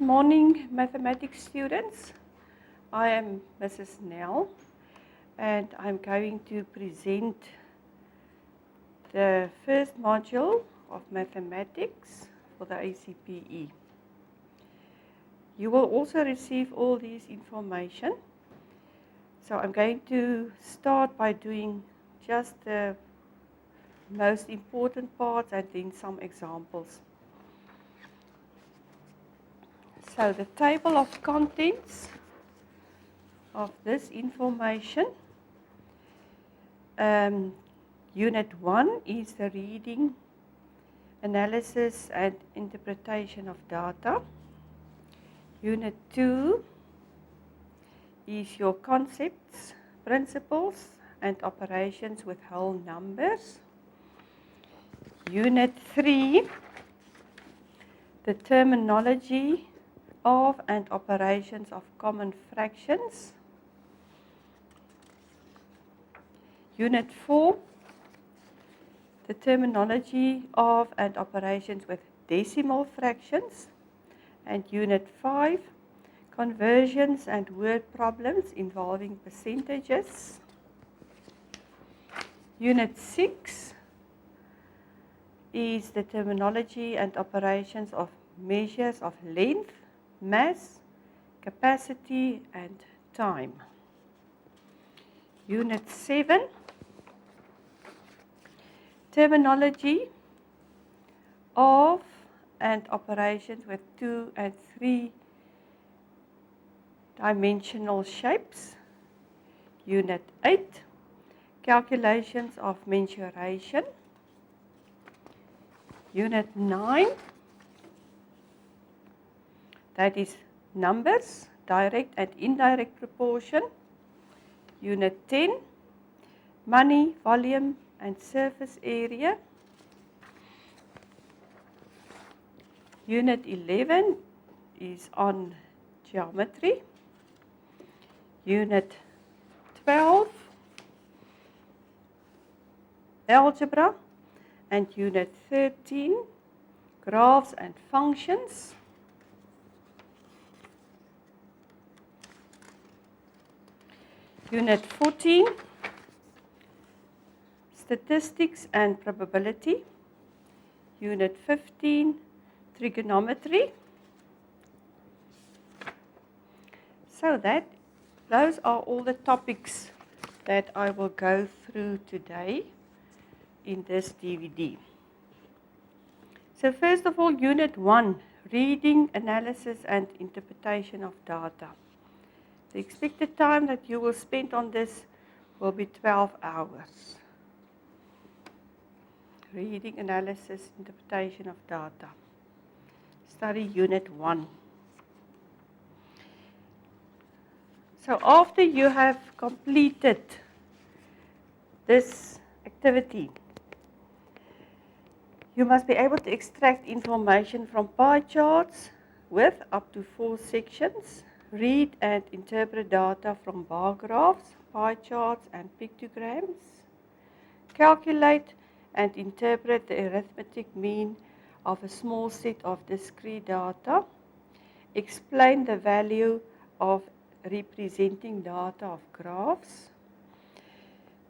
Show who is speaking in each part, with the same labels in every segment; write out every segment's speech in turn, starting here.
Speaker 1: morning, mathematics students. I am Mrs. Nell, and I'm going to present the first module of mathematics for the ACPE. You will also receive all this information. So I'm going to start by doing just the most important parts and then some examples. So the table of contents of this information. Unit 1 is the reading, analysis and interpretation of data. Unit 2 is your concepts, principles and operations with whole numbers. Unit 3, the terminology of and operations of common fractions. Unit 4, the terminology of and operations with decimal fractions. And Unit 5, conversions and word problems involving percentages. Unit 6 is the terminology and operations of measures of length, mass, capacity and time. Unit 7, terminology of and operations with 2 and 3 dimensional shapes. Unit 8, calculations of mensuration. Unit 9, that is numbers, direct and indirect proportion. Unit 10, money, volume and surface area. Unit 11 is on geometry. Unit 12, algebra. And Unit 13, graphs and functions. Unit 14, statistics and probability. Unit 15, trigonometry. So those are all the topics that I will go through today in this DVD. So first of all, Unit 1, reading, analysis and interpretation of data. The expected time that you will spend on this will be 12 hours. Reading, analysis, interpretation of data. Study Unit 1. So after you have completed this activity, you must be able to extract information from pie charts with up to 4 sections, read and interpret data from bar graphs, pie charts and pictograms, calculate and interpret the arithmetic mean of a small set of discrete data, explain the value of representing data of graphs,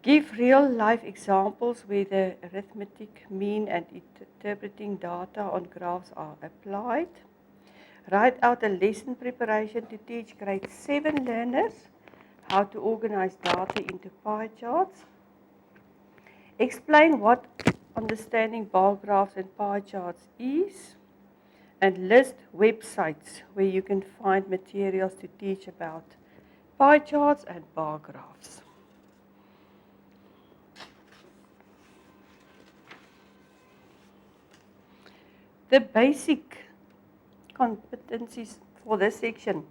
Speaker 1: give real-life examples where the arithmetic mean and interpreting data on graphs are applied. Write out a lesson preparation to teach grade 7 learners how to organize data into pie charts. Explain what understanding bar graphs and pie charts is. And list websites where you can find materials to teach about pie charts and bar graphs. The basic competencies for this section.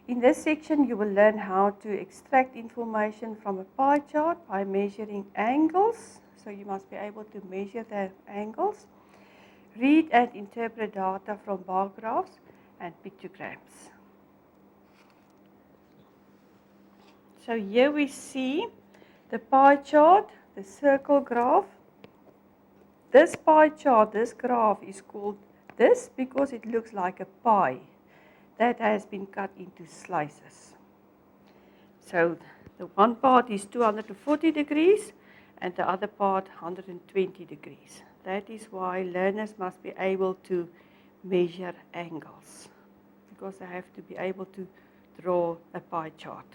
Speaker 1: In this section, you will learn how to extract information from a pie chart by measuring angles. So you must be able to measure the angles. Read and interpret data from bar graphs and pictograms. So here we see the pie chart, the circle graph. This pie chart, this graph is called this because it looks like a pie that has been cut into slices. So the one part is 240 degrees and the other part 120 degrees. That is why learners must be able to measure angles, because they have to be able to draw a pie chart.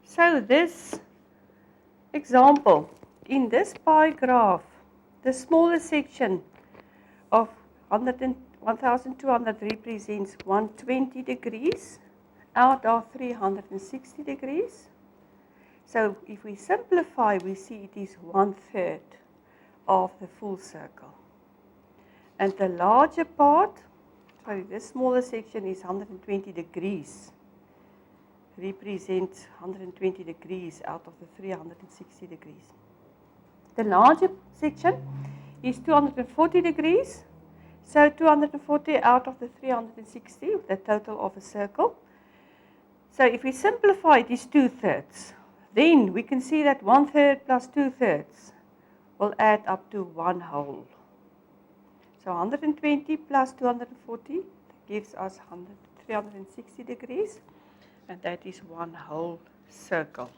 Speaker 1: So this example, in this pie graph, the smallest section of 1200 represents 120 degrees out of 360 degrees. So if we simplify, we see it is 1/3 of the full circle. And the larger part, sorry, this smaller section is 120 degrees, represents 120 degrees out of the 360 degrees. The larger section is 240 degrees, so 240 out of the 360, the total of a circle. So if we simplify, it is 2/3. Then we can see that 1/3 plus 2/3 will add up to 1 whole. So 120 plus 240 gives us 360 degrees, and that is 1 whole circle.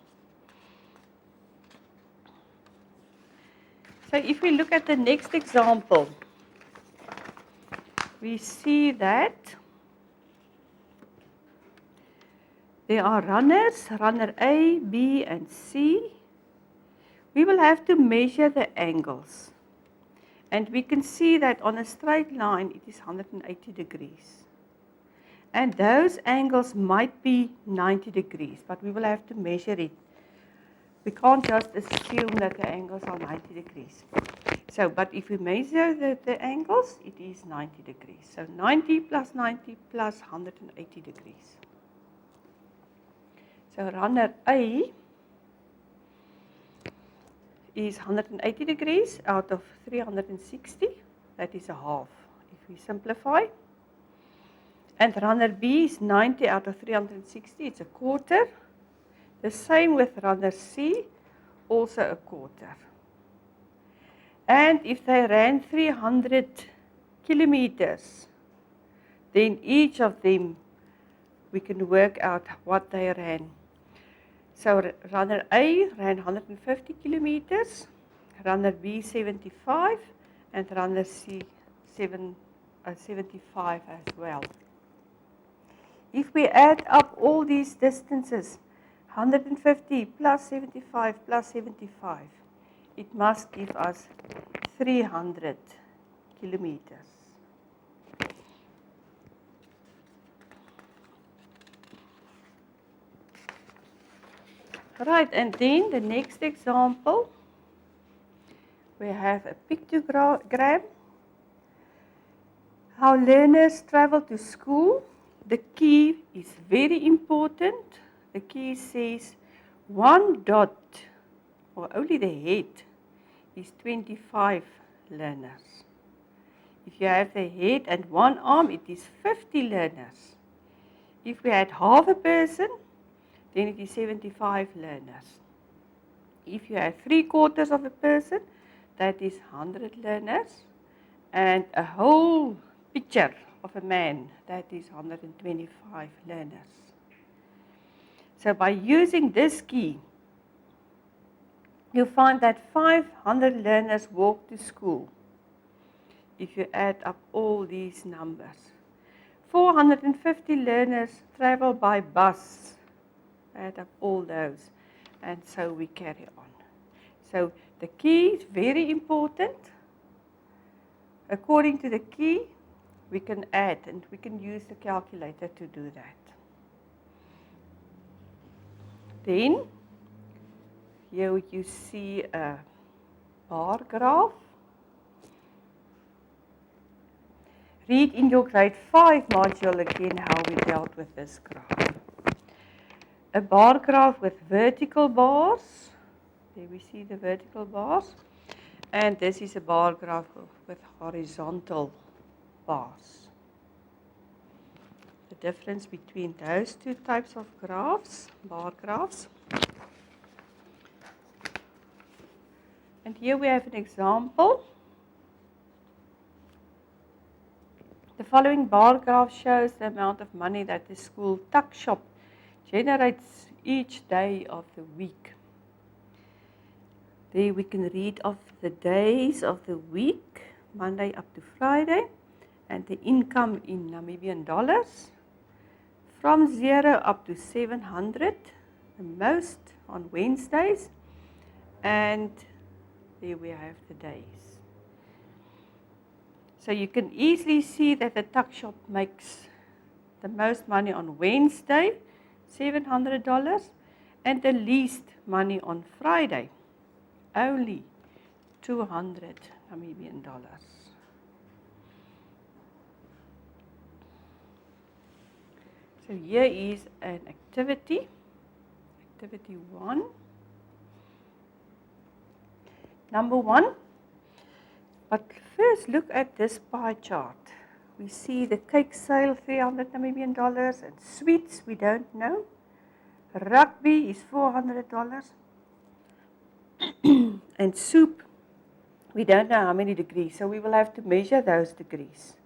Speaker 1: So if we look at the next example, we see that there are runners, runner A, B, and C. We will have to measure the angles. And we can see that on a straight line, it is 180 degrees. And those angles might be 90 degrees, but we will have to measure it. We can't just assume that the angles are 90 degrees. So, but if we measure the angles, it is 90 degrees. So 90 plus 90 plus 180 degrees. So runner A is 180 degrees out of 360. That is a half, if we simplify. And runner B is 90 out of 360. It's a quarter. The same with runner C, also a quarter. And if they ran 300 kilometers, then each of them, we can work out what they ran. So runner A ran 150 kilometers, runner B 75, and runner C 75 as well. If we add up all these distances, 150 plus 75 plus 75, it must give us 300 kilometers. Right, and then the next example, we have a pictogram. How learners travel to school. The key is very important. The key says 1 dot, or only the head, is 25 learners. If you have the head and 1 arm, it is 50 learners. If we had half a person, then it is 75 learners. If you have 3/4 of a person, that is 100 learners. And a whole picture of a man, that is 125 learners. So by using this key, you find that 500 learners walk to school. If you add up all these numbers. 450 learners travel by bus. Add up all those, and so we carry on. So the key is very important. According to the key, we can add, and we can use the calculator to do that. Then, here you see a bar graph. Read in your grade 5 module again how we dealt with this graph. A bar graph with vertical bars. There we see the vertical bars. And this is a bar graph with horizontal bars. The difference between those two types of graphs, bar graphs. And here we have an example. The following bar graph shows the amount of money that the school tuck shop generates each day of the week. There we can read of the days of the week, Monday up to Friday, and the income in Namibian dollars. From 0 up to 700, the most on Wednesdays, and there we have the days. So you can easily see that the tuck shop makes the most money on Wednesday, $700, and the least money on Friday, only 200 Namibian dollars. So here is an activity, activity 1. Number 1, but first look at this pie chart. We see the cake sale, 300 Namibian dollars, and sweets, we don't know. Rugby is $400. And soup, we don't know how many degrees, so we will have to measure those degrees.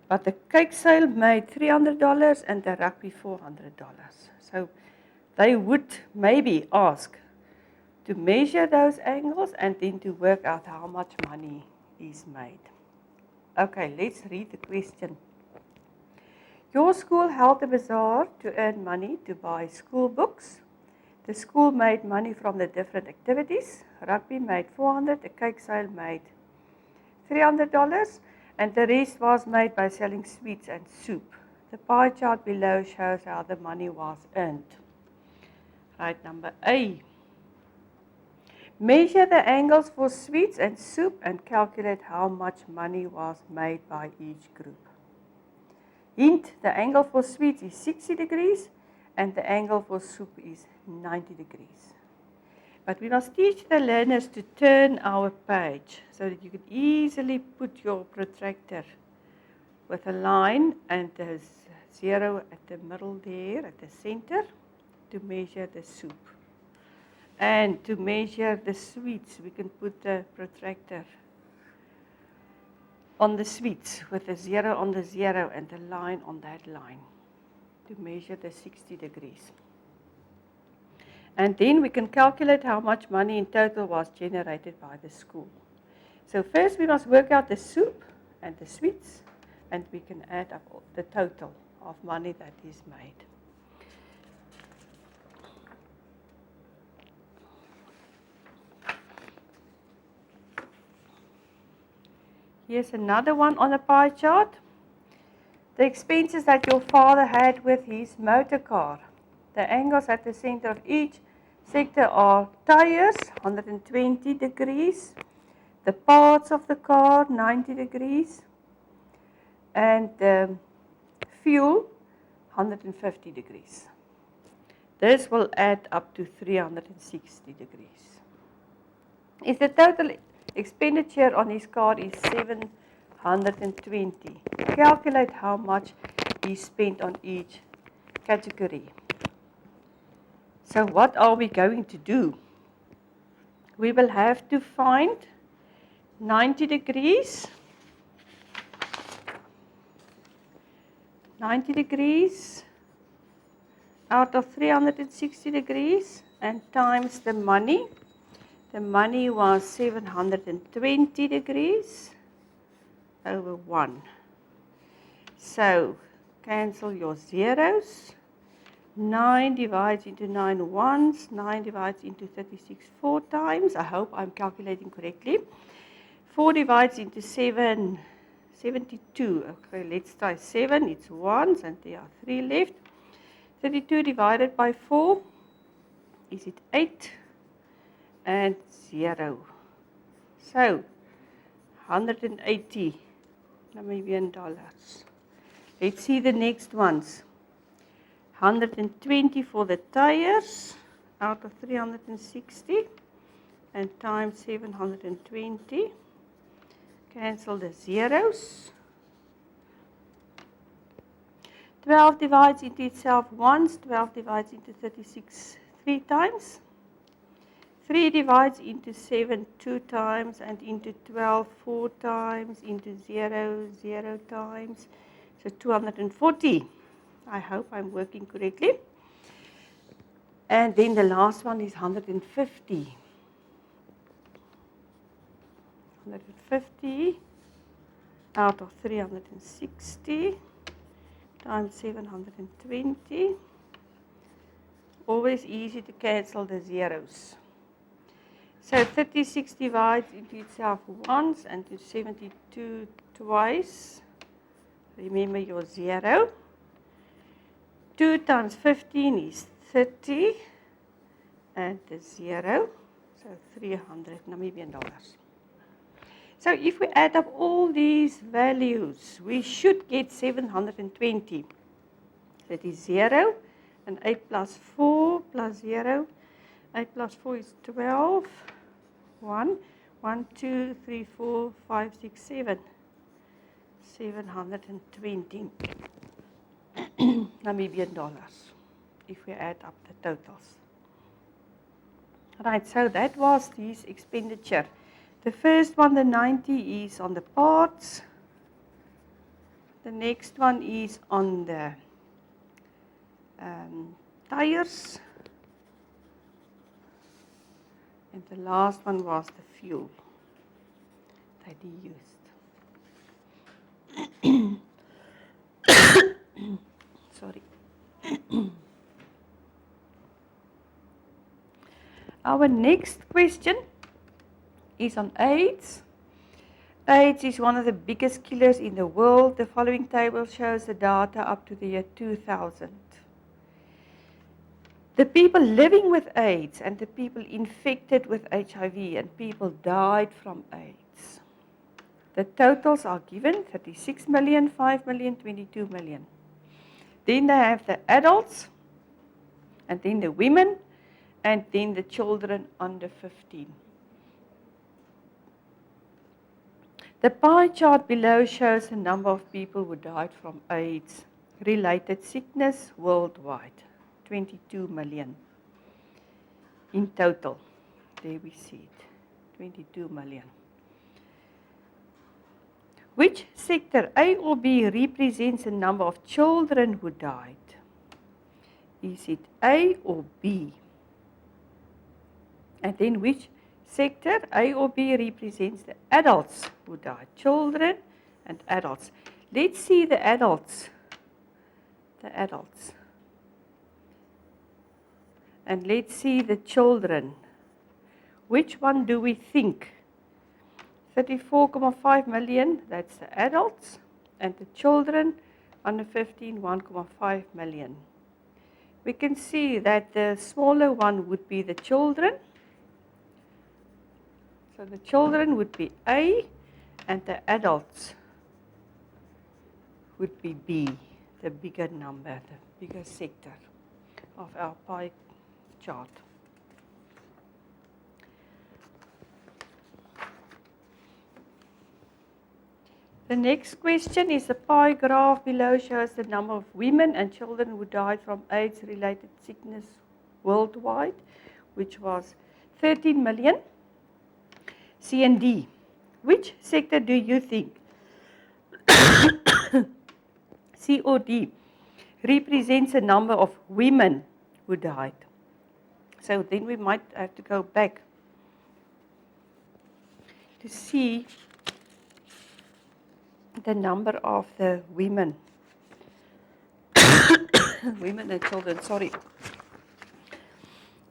Speaker 1: But the cake sale made $300 and the rugby $400. So they would maybe ask to measure those angles and then to work out how much money is made. Okay, let's read the question. Your school held a bazaar to earn money to buy school books. The school made money from the different activities. Rugby made $400, the cake sale made $300, and the rest was made by selling sweets and soup. The pie chart below shows how the money was earned. Right, number A. Measure the angles for sweets and soup and calculate how much money was made by each group. Hint, the angle for sweets is 60 degrees and the angle for soup is 90 degrees. But we must teach the learners to turn our page so that you can easily put your protractor with a line and a 0 at the middle there, at the center, to measure the soup. And to measure the sweets, we can put the protractor on the sweets with a 0 on the 0 and a line on that line to measure the 60 degrees. And then we can calculate how much money in total was generated by the school. So first we must work out the soup and the sweets, and we can add up the total of money that is made. Here's another one on a pie chart. The expenses that your father had with his motor car. The angles at the center of each sector are tires, 120 degrees. The parts of the car, 90 degrees. And fuel, 150 degrees. This will add up to 360 degrees. If the total expenditure on his car is 720, calculate how much he spent on each category. So what are we going to do? We will have to find 90 degrees, 90 degrees out of 360 degrees and times the money. The money was 720 degrees over 1. So cancel your zeros. 9 divides into 9 once, 9 divides into 36 4 times. I hope I'm calculating correctly. 4 divides into 7, 72. Okay, let's try 7, it's ones and there are 3 left. 32 divided by 4, is it 8 and 0. So 180 Namibian dollars. Let's see the next ones. 120 for the tires out of 360 and times 720. Cancel the zeros. 12 divides into itself once, 12 divides into 36 3 times. 3 divides into 7 2 times, and into 12 4 times, into 0 0 times. So 240. I hope I'm working correctly. And then the last one is 150. 150 out of 360 times 720. Always easy to cancel the zeros. So 36 divides into itself once and to 72 twice. Remember your 0. 2 times 15 is 30 and the 0, so 300 Namibian dollars. So if we add up all these values, we should get 720. That is 0, and 8 plus 4 plus 0. 8 plus 4 is 12. 1, 1, 2, 3, 4, 5, 6, 7. 720 Namibian dollars, if we add up the totals. Right, so that was this expenditure. The first one, the 90, is on the parts. The next one is on the tires. And the last one was the fuel that he used. Sorry. Our next question is on AIDS. AIDS is one of the biggest killers in the world. The following table shows the data up to the year 2000. The people living with AIDS and the people infected with HIV and people died from AIDS. The totals are given: 36 million, 5 million, 22 million. Then they have the adults, and then the women, and then the children under 15. The pie chart below shows the number of people who died from AIDS-related sickness worldwide. 22 million in total. There we see it, 22 million. Which sector, A or B, represents the number of children who died? Is it A or B? And then which sector, A or B, represents the adults who died? Children and adults. Let's see the adults. The adults. And let's see the children. Which one do we think? 34.5 million, that's the adults, and the children under 15, 1.5 million. We can see that the smaller one would be the children. So the children would be A, and the adults would be B, the bigger number, the bigger sector of our pie chart. The next question is the pie graph below shows the number of women and children who died from AIDS-related sickness worldwide, which was 13 million. C and D. Which sector do you think, C or D, represents the number of women who died? So then we might have to go back to see the number of the women, women and children, sorry.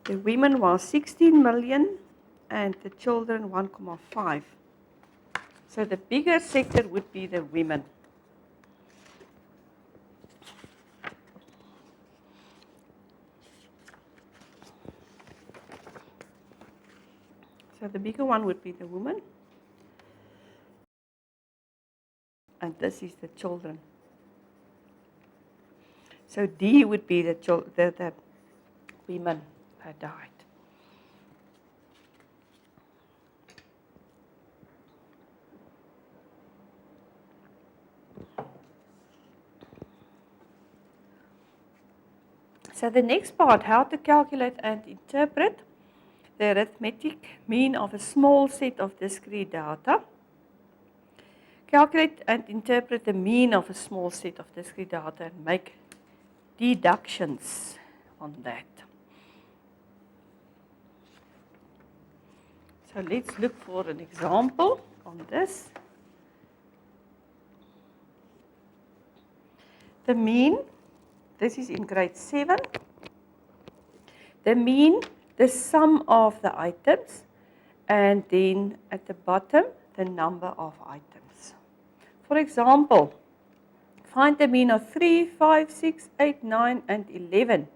Speaker 1: The women was 16 million and the children 1.5. So the bigger sector would be the women. So the bigger one would be the woman. And this is the children. So D would be the women that died. So the next part, how to calculate and interpret the arithmetic mean of a small set of discrete data. Calculate and interpret the mean of a small set of discrete data and make deductions on that. So let's look for an example on this. The mean, this is in grade 7. The mean, the sum of the items, and then at the bottom, the number of items. For example, find the mean of 3, 5, 6, 8, 9, and 11.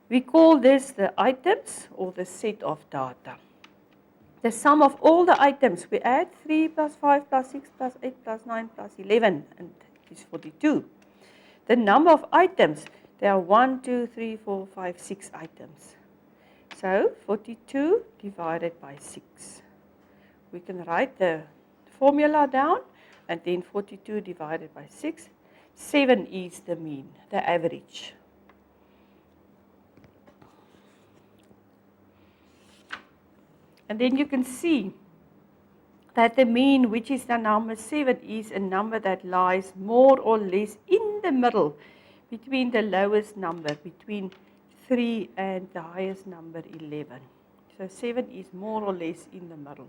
Speaker 1: We call this the items or the set of data. The sum of all the items, we add 3 plus 5 plus 6 plus 8 plus 9 plus 11, and it is 42. The number of items, there are 1, 2, 3, 4, 5, 6 items. So 42 divided by 6. We can write the formula down, and then 42 divided by 6. 7 is the mean, the average. And then you can see that the mean, which is the number 7, is a number that lies more or less in the middle between the lowest number, between 3 and the highest number 11. So 7 is more or less in the middle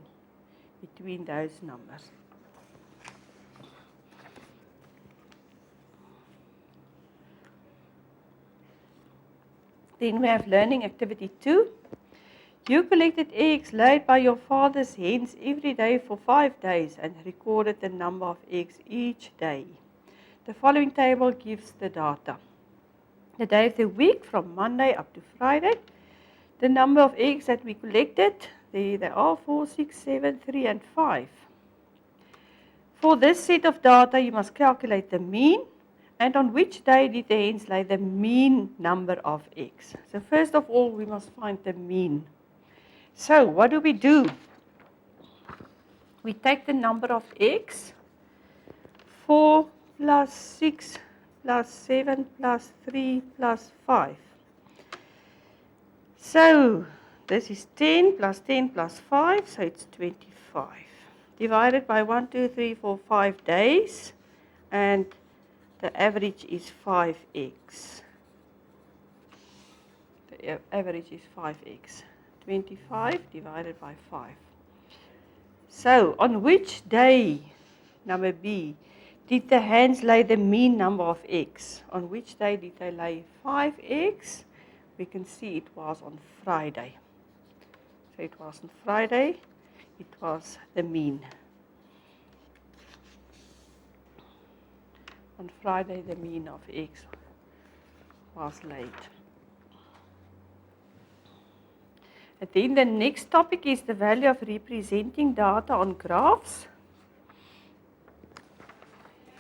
Speaker 1: between those numbers. Then we have learning activity 2. You collected eggs laid by your father's hens every day for 5 days and recorded the number of eggs each day. The following table gives the data. The day of the week from Monday up to Friday. The number of eggs that we collected, there they are 4, 6, 7, 3 and 5. For this set of data you must calculate the mean and on which day did the hens lay the mean number of eggs. So first of all we must find the mean. So what do? We take the number of eggs, 4 plus 6 plus 7 plus 3 plus 5. So this is 10 plus 10 plus 5, so it's 25. Divided by 1, 2, 3, 4, 5 days, and the average is 5 eggs. The average is 5 eggs. 25 divided by 5. So, on which day, number B, did the hens lay the mean number of eggs? On which day did they lay 5 eggs? We can see it was on Friday. So it was on Friday, it was the mean. On Friday, the mean of eggs was laid. And then the next topic is the value of representing data on graphs.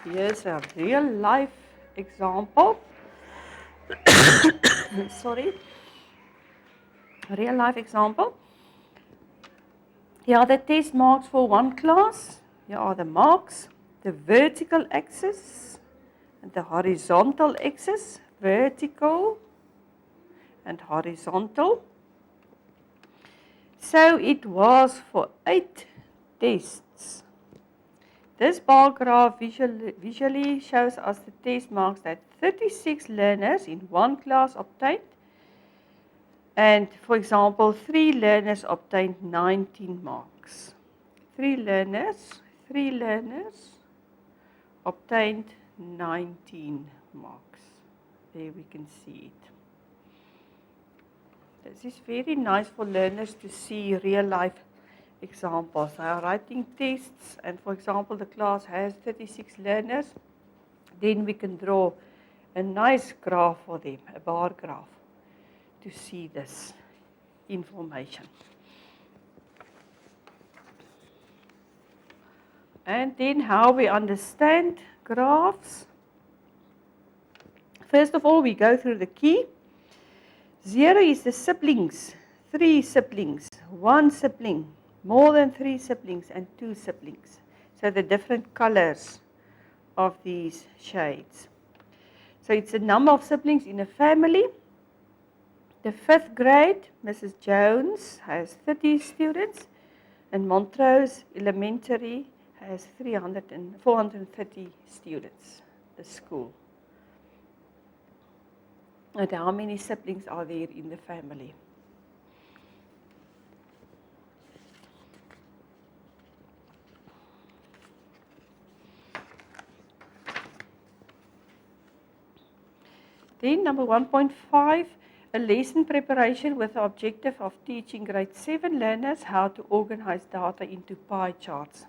Speaker 1: Here's a real life example. Sorry. Real life example. Here are the test marks for one class. Here are the marks, the vertical axis and the horizontal axis, vertical and horizontal. So it was for 8 tests. This bar graph visually shows us the test marks that 36 learners in one class obtained. And for example, 3 learners obtained 19 marks. 3 learners obtained 19 marks. There we can see it. This is very nice for learners to see real life examples. They are writing tests and for example the class has 36 learners. Then we can draw a nice graph for them, a bar graph, to see this information. And then how we understand graphs. First of all, we go through the key. 0 is the siblings, 3 siblings, 1 sibling, more than 3 siblings, and 2 siblings. So the different colors of these shades. So it's the number of siblings in a family. The 5th grade, Mrs. Jones, has 30 students, and Montrose Elementary has 430 students, the school. And how many siblings are there in the family? Then number 1.5, a lesson preparation with the objective of teaching grade 7 learners how to organize data into pie charts.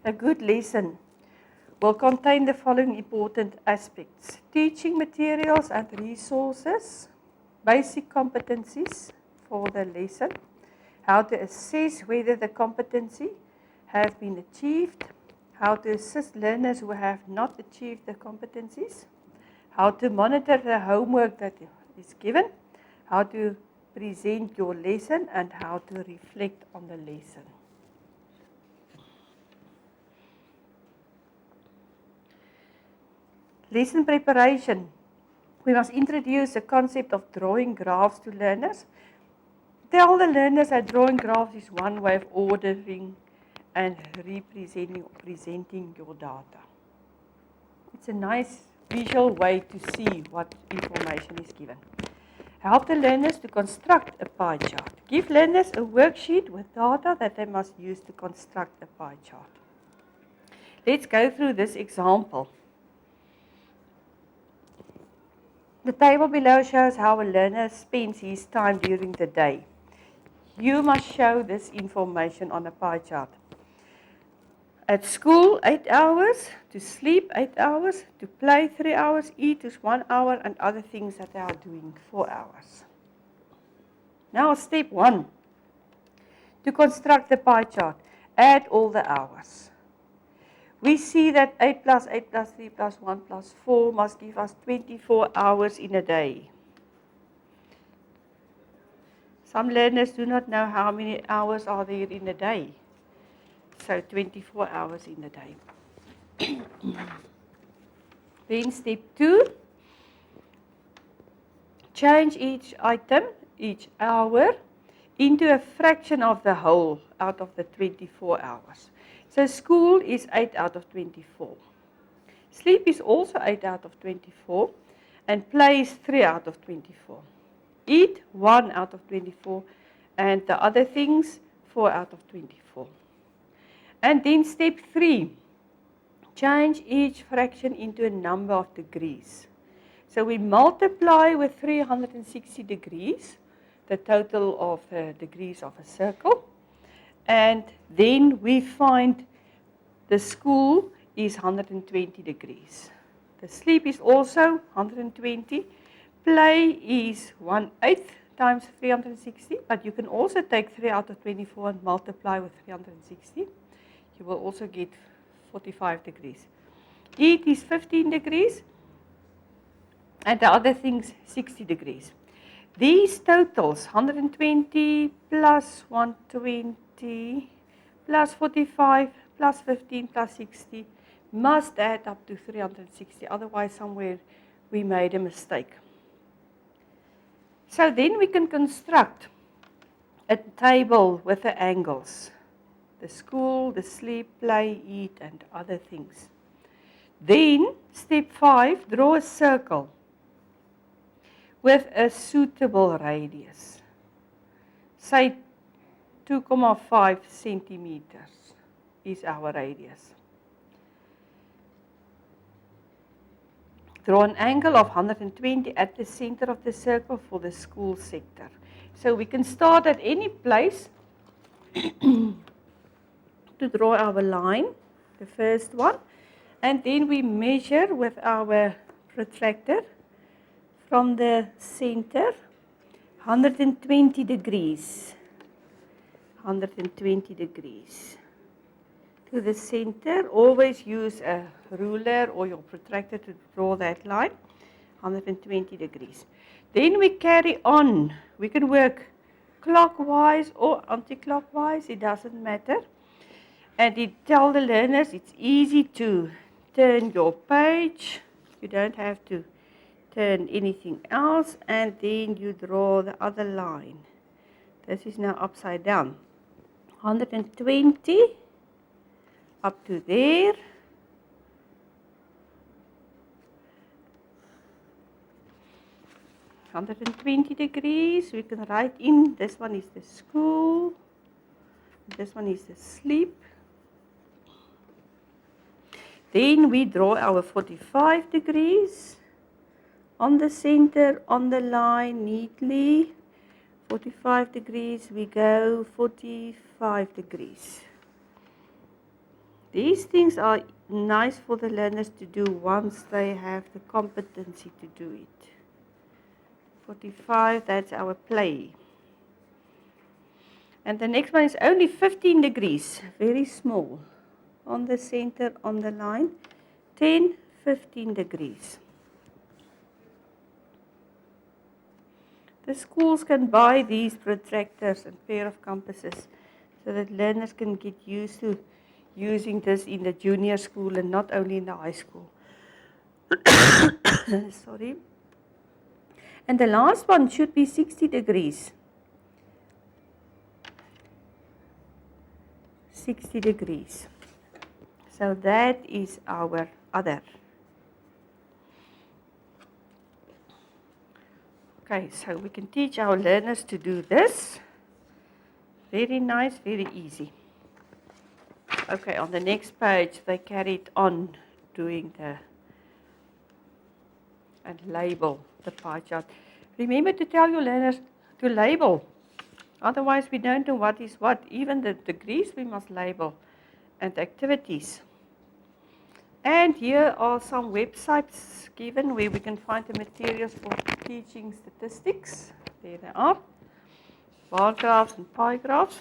Speaker 1: A good lesson will contain the following important aspects: teaching materials and resources, basic competencies for the lesson, how to assess whether the competency has been achieved, how to assist learners who have not achieved the competencies, how to monitor the homework that is given, how to present your lesson, and how to reflect on the lesson. Lesson preparation. We must introduce the concept of drawing graphs to learners. Tell the learners that drawing graphs is one way of ordering and presenting your data. It's a nice visual way to see what information is given. Help the learners to construct a pie chart. Give learners a worksheet with data that they must use to construct a pie chart. Let's go through this example. The table below shows how a learner spends his time during the day. You must show this information on a pie chart. At school, 8 hours, to sleep 8 hours, to play 3 hours, eat is 1 hour, and other things that they are doing 4 hours. Now step 1, to construct the pie chart, add all the hours. We see that 8 plus 8 plus 3 plus 1 plus 4 must give us 24 hours in a day. Some learners do not know how many hours are there in a day. So 24 hours in a day. Then step 2, change each item, each hour, into a fraction of the whole out of the 24 hours. So school is 8 out of 24. Sleep is also 8 out of 24. And play is 3 out of 24. Eat 1 out of 24. And the other things 4 out of 24. And then step 3, change each fraction into a number of degrees. So we multiply with 360 degrees, the total of the degrees of a circle. And then we find the school is 120 degrees. The sleep is also 120. Play is 1/8 times 360, but you can also take 3 out of 24 and multiply with 360. You will also get 45 degrees. Eat is 15 degrees, and the other things 60 degrees. These totals, 120 plus 120 plus 45 plus 15 plus 60, must add up to 360. Otherwise, somewhere we made a mistake. So then we can construct a table with the angles. The school, the sleep, play, eat, and other things. Then, step 5, draw a circle with a suitable radius. Say 2.5 centimeters is our radius. Draw an angle of 120 at the center of the circle for the school sector. So we can start at any place to draw our line, the first one, and then we measure with our protractor from the center 120 degrees. 120 degrees. To the center, always use a ruler or your protractor to draw that line, 120 degrees. Then we carry on. We can work clockwise or anti-clockwise, it doesn't matter. And tell the learners it's easy to turn your page. You don't have to turn anything else, and then you draw the other line. This is now upside down. 120 up to there. $120. We can write in, this one is the school, this one is the sleep. Then we draw our 45 degrees on the center, on the line neatly. 45 degrees, we go 45 degrees. These things are nice for the learners to do once they have the competency to do it. 45, that's our play. And the next one is only 15 degrees, very small. On the center, on the line, 10, 15 degrees. The schools can buy these protractors and pair of compasses so that learners can get used to using this in the junior school and not only in the high school. Sorry. And the last one should be 60 degrees. 60 degrees. So that is our other. Okay, so we can teach our learners to do this. Very nice, very easy. Okay, on the next page they carried on doing the and label the pie chart. Remember to tell your learners to label. Otherwise we don't know what is what. Even the degrees we must label and activities. And here are some websites given where we can find the materials for teaching statistics. There they are. Bar graphs and pie graphs.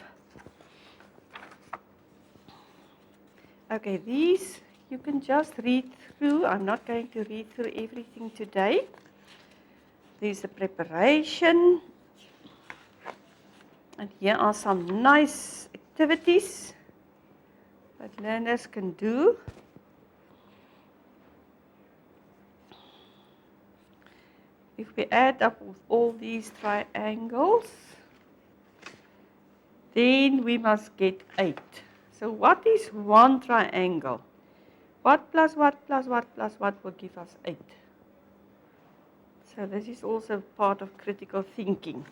Speaker 1: Okay, these you can just read through. I'm not going to read through everything today. There's the preparation. And here are some nice activities that learners can do. If we add up all these triangles, then we must get 8. So what is one triangle? What plus what plus what plus what will give us 8? So this is also part of critical thinking.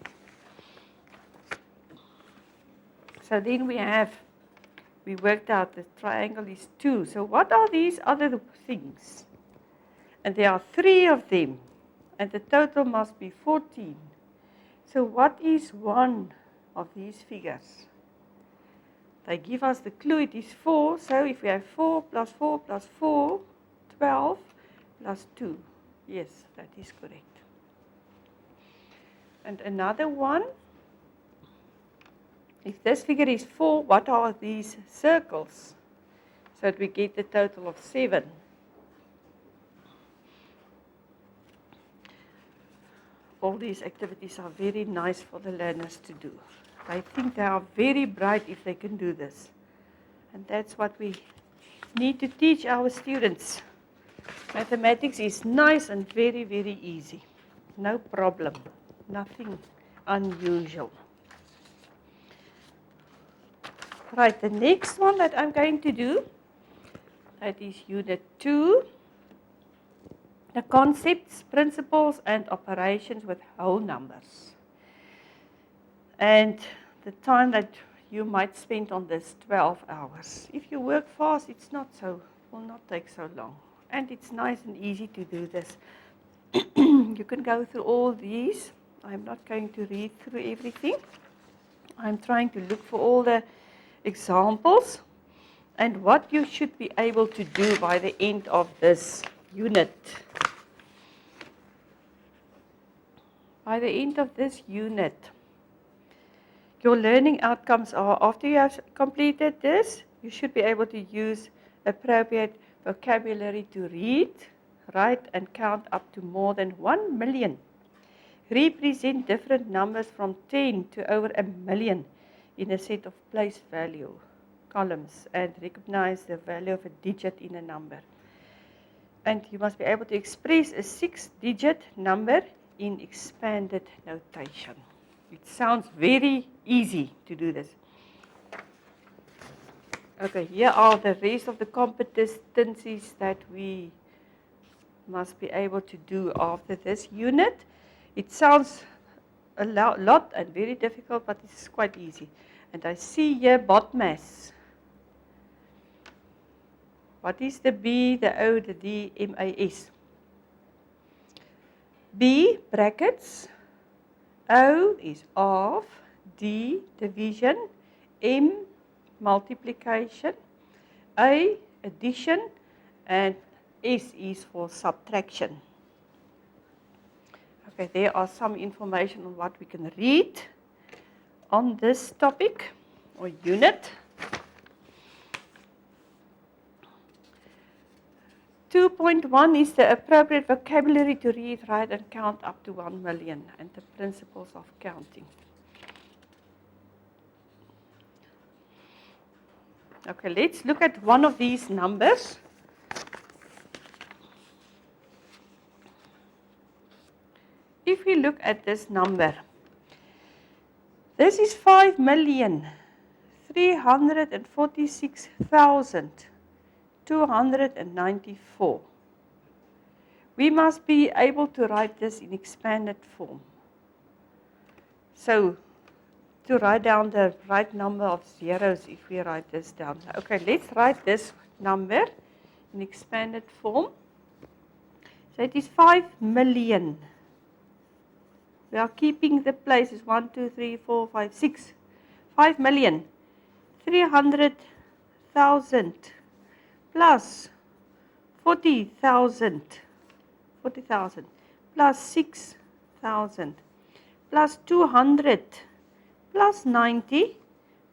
Speaker 1: So then we worked out the triangle is 2. So what are these other things? And there are 3 of them. And the total must be 14. So what is one of these figures? They give us the clue, it is 4. So if we have 4 plus 4 plus 4, 12 plus 2. Yes, that is correct. And another one, if this figure is 4, what are these circles? So that we get the total of 7. All these activities are very nice for the learners to do. I think they are very bright if they can do this. And that's what we need to teach our students. Mathematics is nice and very, very easy. No problem. Nothing unusual. Right, the next one that I'm going to do, that is Unit 2. The concepts, principles, and operations with whole numbers. And the time that you might spend on this, 12 hours. If you work fast, will not take so long. And it's nice and easy to do this. You can go through all these. I'm not going to read through everything. I'm trying to look for all the examples and what you should be able to do by the end of this unit. By the end of this unit, your learning outcomes are, after you have completed this, you should be able to use appropriate vocabulary to read, write, and count up to more than 1 million. Represent different numbers from 10 to over 1 million in a set of place value columns and recognize the value of a digit in a number. And you must be able to express a 6-digit number in expanded notation. It sounds very easy to do this. Okay, here are the rest of the competencies that we must be able to do after this unit. It sounds a lot and very difficult, but it's quite easy. And I see here BODMAS. What is the B, the O, the D, M-A-S? B, brackets. O is of, D, division, M, multiplication, A, addition, and S is for subtraction. Okay, there are some information on what we can read on this topic or unit. 2.1 is the appropriate vocabulary to read, write, and count up to 1 million, and the principles of counting. Okay, let's look at one of these numbers. If we look at this number, this is 5,346,294. We must be able to write this in expanded form. So, to write down the right number of zeros if we write this down. Okay, let's write this number in expanded form. So it is 5 million. We are keeping the places 1, 2, 3, 4, 5, 6. 5,300,000 plus 40,000 plus 6,000 plus 200 plus 90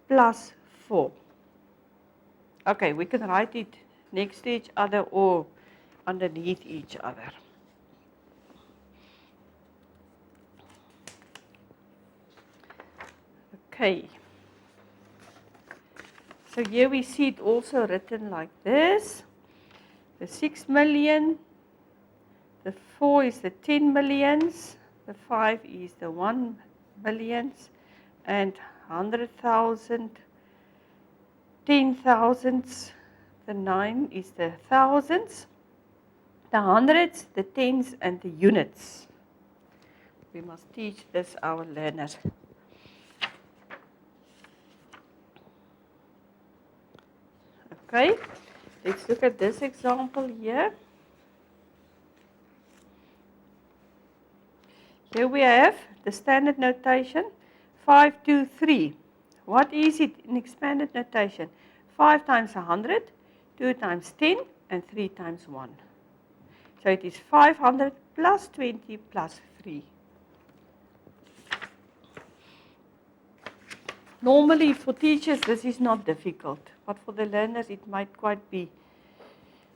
Speaker 1: plus 4. Okay, we can write it next to each other or underneath each other. Okay. So here we see it also written like this. The 6 million, the 4 is the 10 millions, the 5 is the 1 millions, and 100,000, 10,000s, the 9 is the thousands, the hundreds, the tens, and the units. We must teach this our learners. Okay, let's look at this example here. Here we have the standard notation, 5, 2, 3. What is it in expanded notation? 5 times 100, 2 times 10, and 3 times 1. So it is 500 plus 20 plus 3. Normally for teachers this is not difficult, but for the learners it might quite be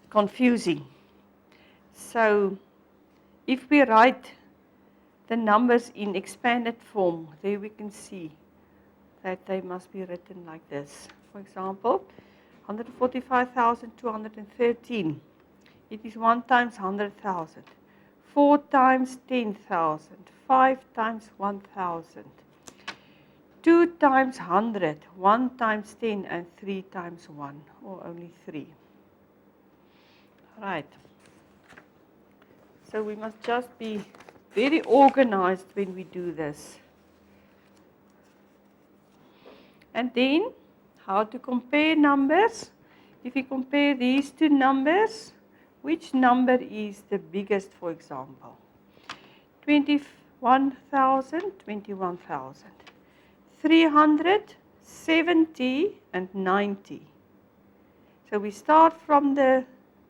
Speaker 1: confusing. So if we write the numbers in expanded form, there we can see that they must be written like this. For example, 145,213. It is 1 times 100,000, 4 times 10,000, 5 times 1,000, 2 times 100, 1 times 10, and 3 times 1, or only 3. Right. So we must just be very organized when we do this. And then, how to compare numbers. If we compare these two numbers, which number is the biggest, for example? 21,000, 21,000. 300, 70, and 90. So we start from the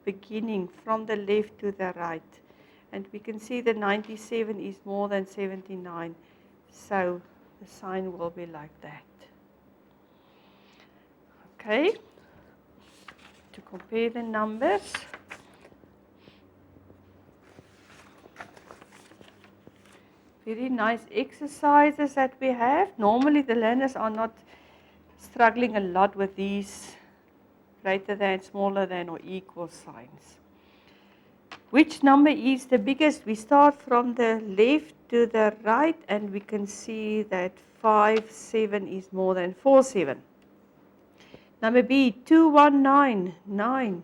Speaker 1: beginning, from the left to the right. And we can see the 97 is more than 79. So the sign will be like that. Okay. To compare the numbers. Very nice exercises that we have. Normally the learners are not struggling a lot with these greater than, smaller than, or equal signs. Which number is the biggest? We start from the left to the right and we can see that 57 is more than 47. Number B, 2199.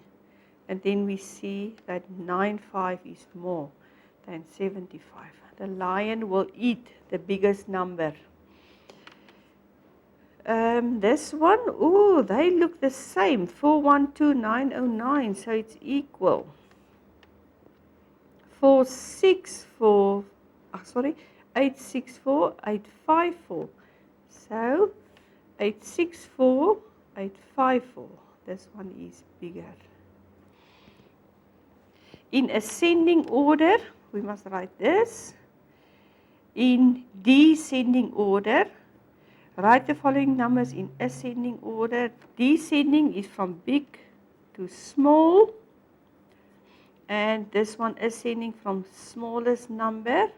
Speaker 1: And then we see that 95 is more than 75. The lion will eat the biggest number. This one, oh, they look the same, 412909, so it's equal. 864,854. So 864,854. This one is bigger. In ascending order, we must write this. In descending order, write the following numbers in ascending order. Descending is from big to small. And this one ascending from smallest number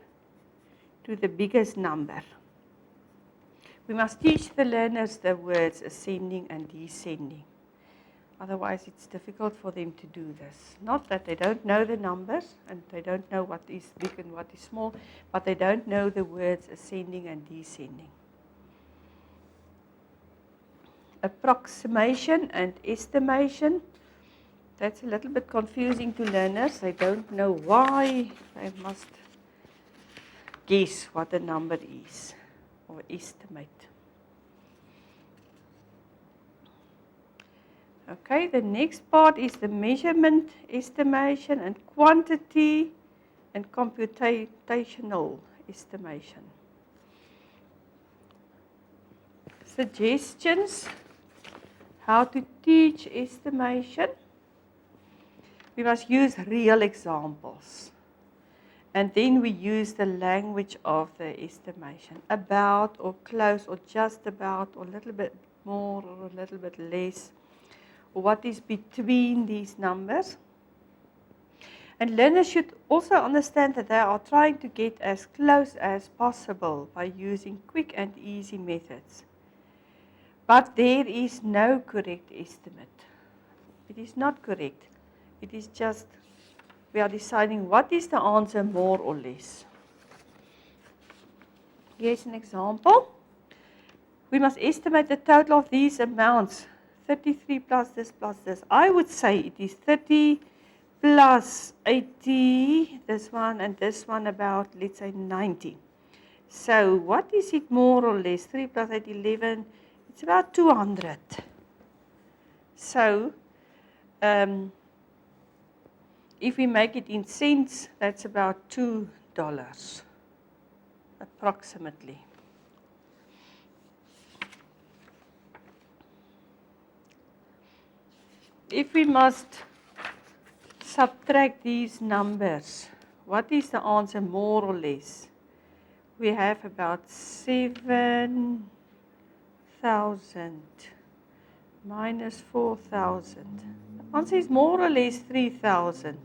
Speaker 1: to the biggest number. We must teach the learners the words ascending and descending. Otherwise, it's difficult for them to do this. Not that they don't know the numbers and they don't know what is big and what is small, but they don't know the words ascending and descending. Approximation and estimation. That's a little bit confusing to learners. They don't know why. They must guess what the number is or estimate. Okay, the next part is the measurement, estimation, and quantity and computational estimation. Suggestions, how to teach estimation. We must use real examples. And then we use the language of the estimation. About or close or just about or a little bit more or a little bit less. Or what is between these numbers. And learners should also understand that they are trying to get as close as possible by using quick and easy methods. But there is no correct estimate. It is not correct. It is just, we are deciding what is the answer more or less. Here's an example. We must estimate the total of these amounts. 33 plus this plus this. I would say it is 30 plus 80, this one and this one about, let's say 90. So what is it more or less? 3 plus 8, 11, it's about 200. So, if we make it in cents, that's about $2, approximately. If we must subtract these numbers, what is the answer more or less? We have about 7,000 minus 4,000. The answer is more or less 3,000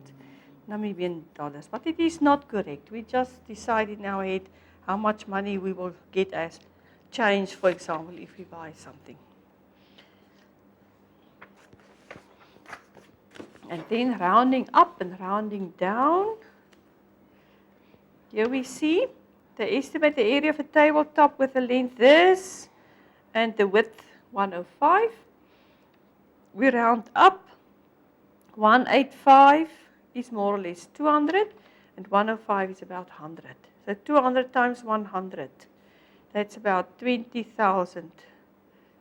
Speaker 1: Namibian dollars, but it is not correct. We just decide in our head how much money we will get as change, for example, if we buy something. And then rounding up and rounding down. Here we see the estimate the area of a tabletop with the length this and the width 105. We round up. 185 is more or less 200 and 105 is about 100. So 200 times 100, that's about 20,000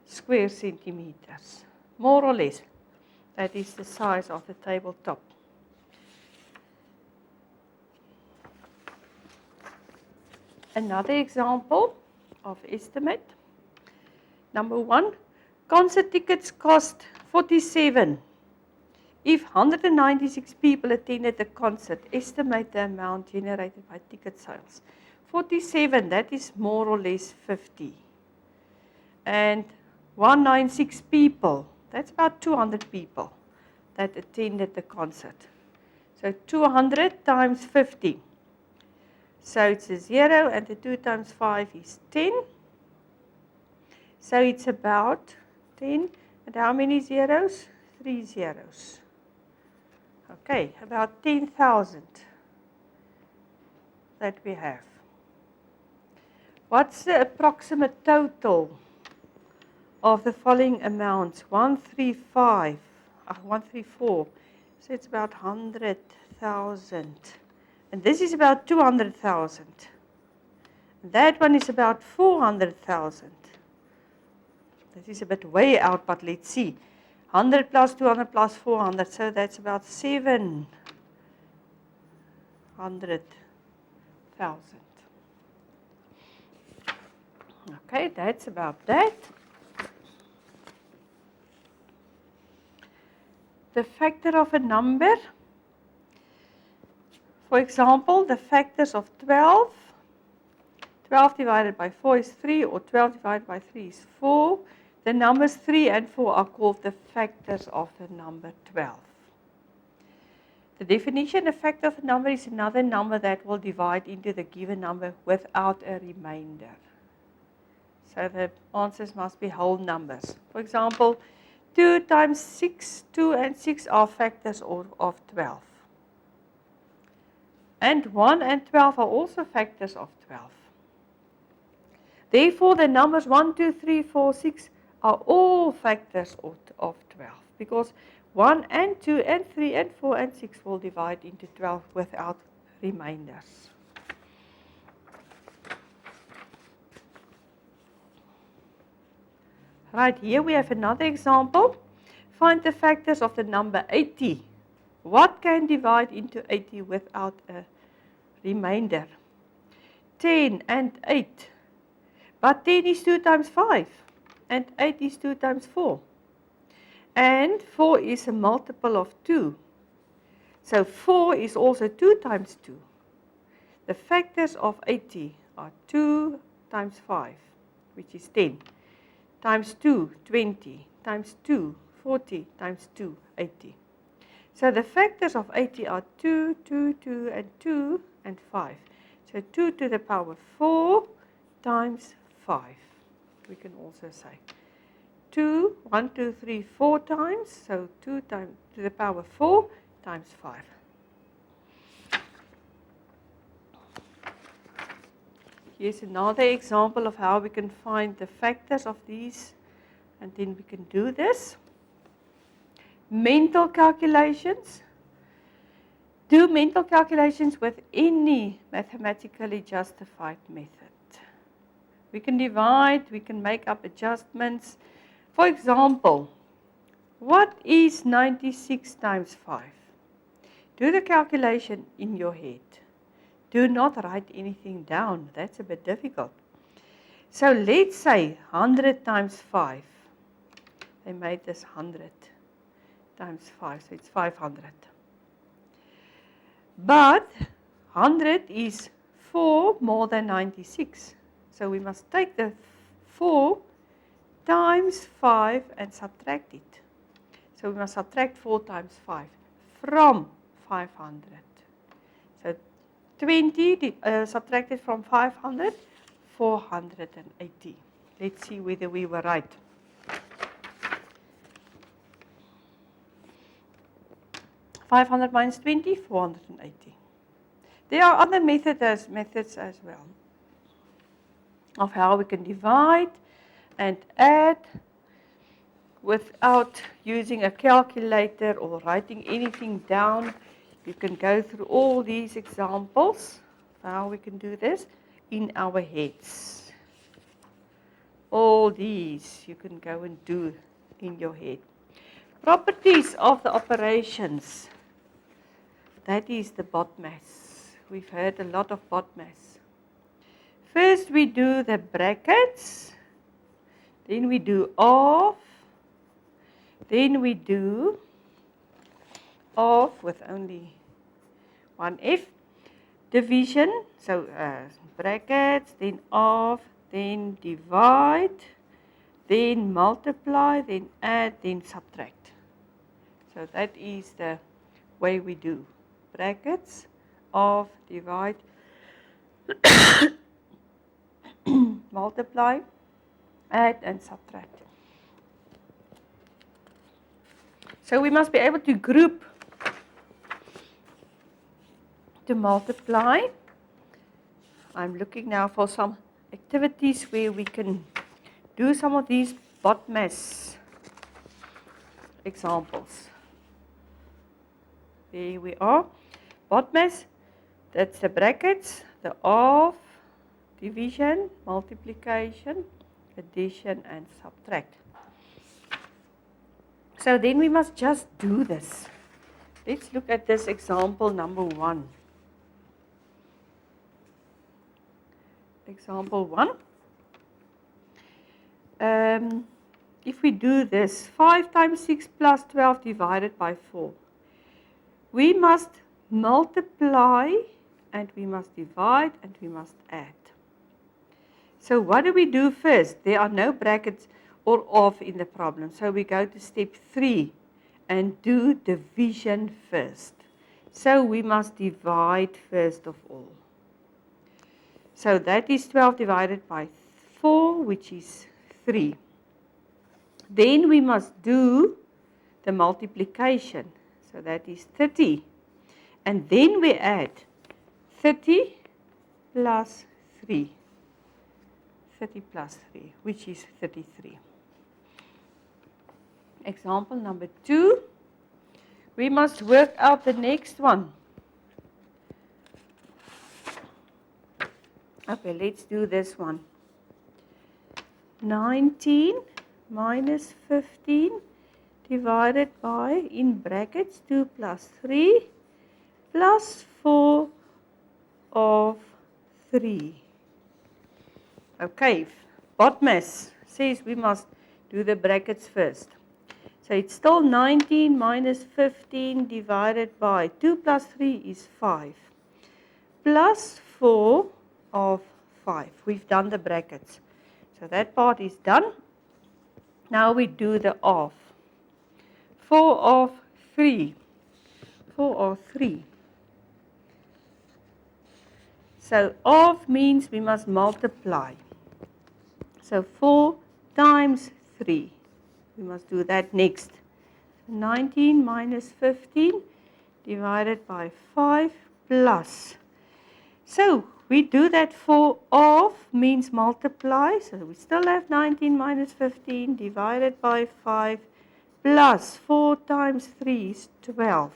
Speaker 1: square centimeters, more or less. That is the size of the tabletop. Another example of estimate. Number 1, concert tickets cost 47. If 196 people attended the concert, estimate the amount generated by ticket sales. 47, that is more or less 50. And 196 people, that's about 200 people that attended the concert. So 200 times 50. So it's a 0 and the 2 times 5 is 10. So it's about 10. And how many zeros? 3 zeros. Okay, about 10,000 that we have. What's the approximate total of the following amounts? 134. So it's about 100,000. And this is about 200,000. That one is about 400,000. This is a bit way out, but let's see. 100 plus 200 plus 400, so that's about 700,000. Okay, that's about that. The factor of a number. For example, the factors of 12. 12 divided by 4 is 3, or 12 divided by 3 is 4. The numbers 3 and 4 are called the factors of the number 12. The definition, a factor of a number is another number that will divide into the given number without a remainder. So the answers must be whole numbers. For example, 2 times 6, 2 and 6 are factors of 12. And 1 and 12 are also factors of 12. Therefore, the numbers 1, 2, 3, 4, 6 are all factors of 12. Because 1 and 2 and 3 and 4 and 6 will divide into 12 without remainders. Right, here we have another example. Find the factors of the number 80. What can divide into 80 without a remainder? 10 and 8. But 10 is 2 times 5. And 8 is 2 times 4. And 4 is a multiple of 2. So 4 is also 2 times 2. The factors of 80 are 2 times 5, which is 10. Times 2, 20. Times 2, 40. Times 2, 80. So the factors of 80 are 2, 2, 2, and 2, and 5. So 2 to the power 4 times 5. We can also say 2, 1, 2, 3, 4 times. So 2 times to the power 4 times 5. Here's another example of how we can find the factors of these, and then we can do this. Mental calculations. Do mental calculations with any mathematically justified method. We can divide, we can make up adjustments. For example, what is 96 times 5? Do the calculation in your head. Do not write anything down. That's a bit difficult. So let's say 100 times 5. They made this 100 times 5, so it's 500. But 100 is 4 more than 96. So we must take the 4 times 5 and subtract it. So we must subtract 4 times 5 from 500. So 20 subtracted from 500, 480. Let's see whether we were right. (500 minus 20, 480). There are other methods as well of how we can divide and add without using a calculator or writing anything down. You can go through all these examples of how we can do this in our heads. All these you can go and do in your head. Properties of the operations. That is the BODMAS. We've heard a lot of BODMAS. First we do the brackets. Then we do of. Then we do of with only one F. Division. So brackets, then of, then divide, then multiply, then add, then subtract. So that is the way we do. Brackets, of, divide, multiply, add and subtract. So we must be able to group to multiply. I'm looking now for some activities where we can do some of these BODMAS examples. There we are. BODMAS, that's the brackets, the of, division, multiplication, addition, and subtract. So then we must just do this. Let's look at this example number 1. Example 1. If we do this, 5 times 6 plus 12 divided by 4. We must multiply and we must divide and we must add. So what do we do first? There are no brackets or of in the problem. So we go to step 3 and do division first. So we must divide first of all. So that is 12 divided by 4, which is 3. Then we must do the multiplication. So that is 30. And then we add 30 plus 3. 30 plus 3, which is 33. Example number 2. We must work out the next one. Okay, let's do this one. 19 minus 15 divided by, in brackets, 2 plus 3 plus 4 of 3. Okay, BODMAS says we must do the brackets first. So it's still 19 minus 15 divided by 2 plus 3 is 5. Plus 4 of 5. We've done the brackets. So that part is done. Now we do the of. 4 of 3. 4 of 3. So of means we must multiply. So 4 times 3. We must do that next. 19 minus 15 divided by 5 plus. So we do that 4 of means multiply. So we still have 19 minus 15 divided by 5 plus 4 times 3 is 12.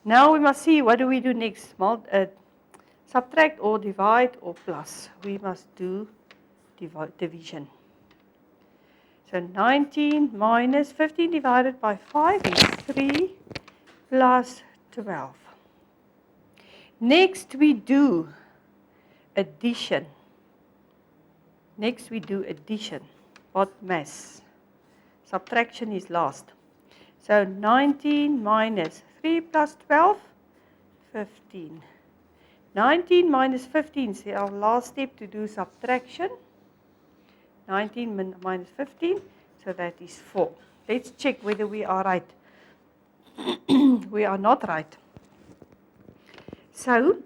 Speaker 1: Now we must see what do we do next. Subtract or divide or plus. We must do division. So 19 minus 15 divided by 5 is 3 plus 12. Next we do addition. Next we do addition. BODMAS. Subtraction is last. So 19 minus 3 plus 12, 15. 19 minus 15 is our last step to do subtraction. 19 minus 15, so that is 4. Let's check whether we are right. We are not right. So,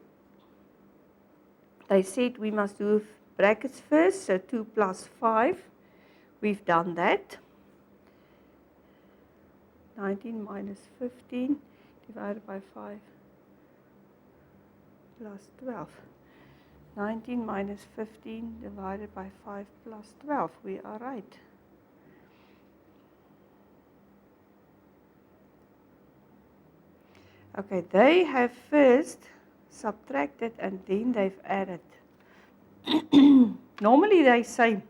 Speaker 1: they said we must do brackets first, so 2 plus 5. We've done that. 19 minus 15 divided by 5 plus 12. 19 minus 15 divided by 5 plus 12. We are right. Okay, they have first subtracted and then they've added. Normally they say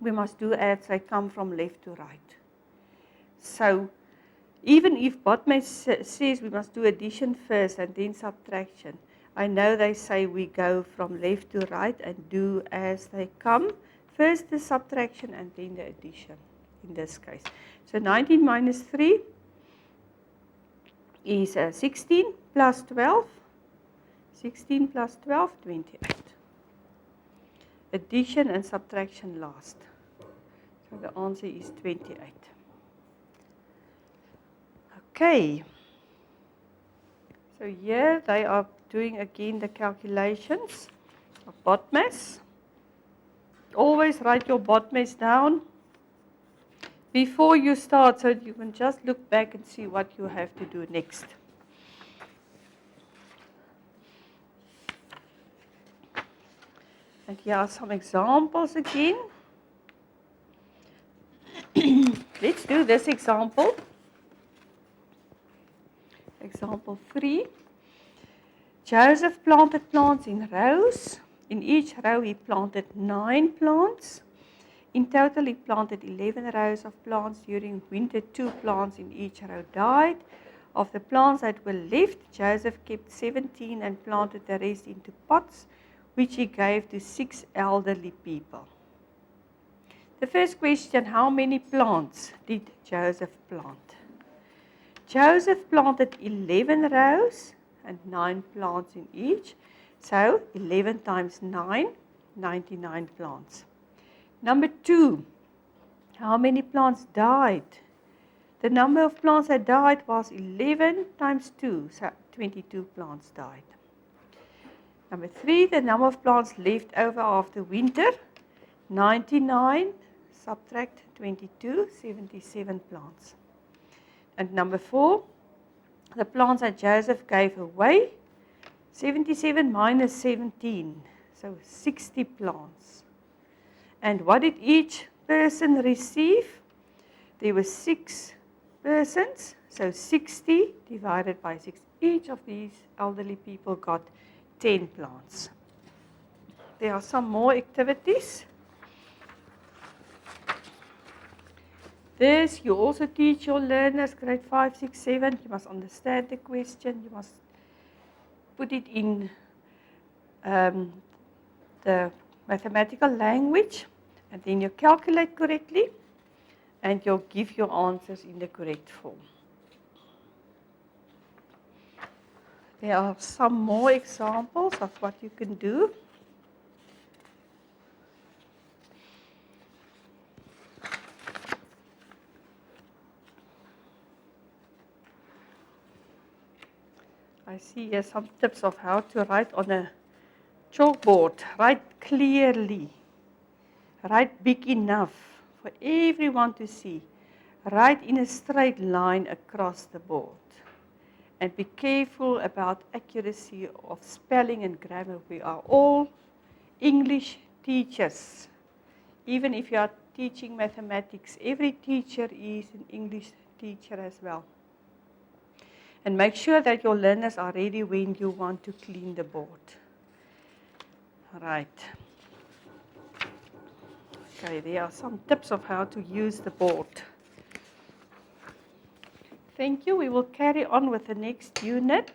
Speaker 1: we must do adds, they come from left to right. So even if BODMAS says we must do addition first and then subtraction, I know they say we go from left to right and do as they come. First the subtraction and then the addition in this case. So 19 minus 3 is 16 plus 12. 16 plus 12, 28. Addition and subtraction last. So the answer is 28. Okay. So here they are doing again the calculations of BODMAS. Always write your BODMAS down before you start so you can just look back and see what you have to do next. And here are some examples again. Let's do this example. Example 3. Joseph planted plants in rows. In each row he planted 9 plants. In total he planted 11 rows of plants. During winter 2 plants in each row died. Of the plants that were left, Joseph kept 17 and planted the rest into pots, which he gave to 6 elderly people. The first question, how many plants did Joseph plant? Joseph planted 11 rows and 9 plants in each. So 11 times 9, 99 plants. Number 2, how many plants died? The number of plants that died was 11 times 2, so 22 plants died. Number 3, the number of plants left over after winter, 99, subtract 22, 77 plants. And number 4, the plants that Joseph gave away, 77 minus 17, so 60 plants. And what did each person receive? There were 6 persons, so 60 divided by 6. Each of these elderly people got 10 plants. There are some more activities. This you also teach your learners, grade 5, 6, 7. You must understand the question. You must put it in the mathematical language, and then you calculate correctly, and you'll give your answers in the correct form. There are some more examples of what you can do. I see here some tips of how to write on a chalkboard. Write clearly. Write big enough for everyone to see. Write in a straight line across the board. And be careful about accuracy of spelling and grammar. We are all English teachers. Even if you are teaching mathematics, every teacher is an English teacher as well. And make sure that your learners are ready when you want to clean the board. Right. Okay, there are some tips of how to use the board. Thank you. We will carry on with the next unit.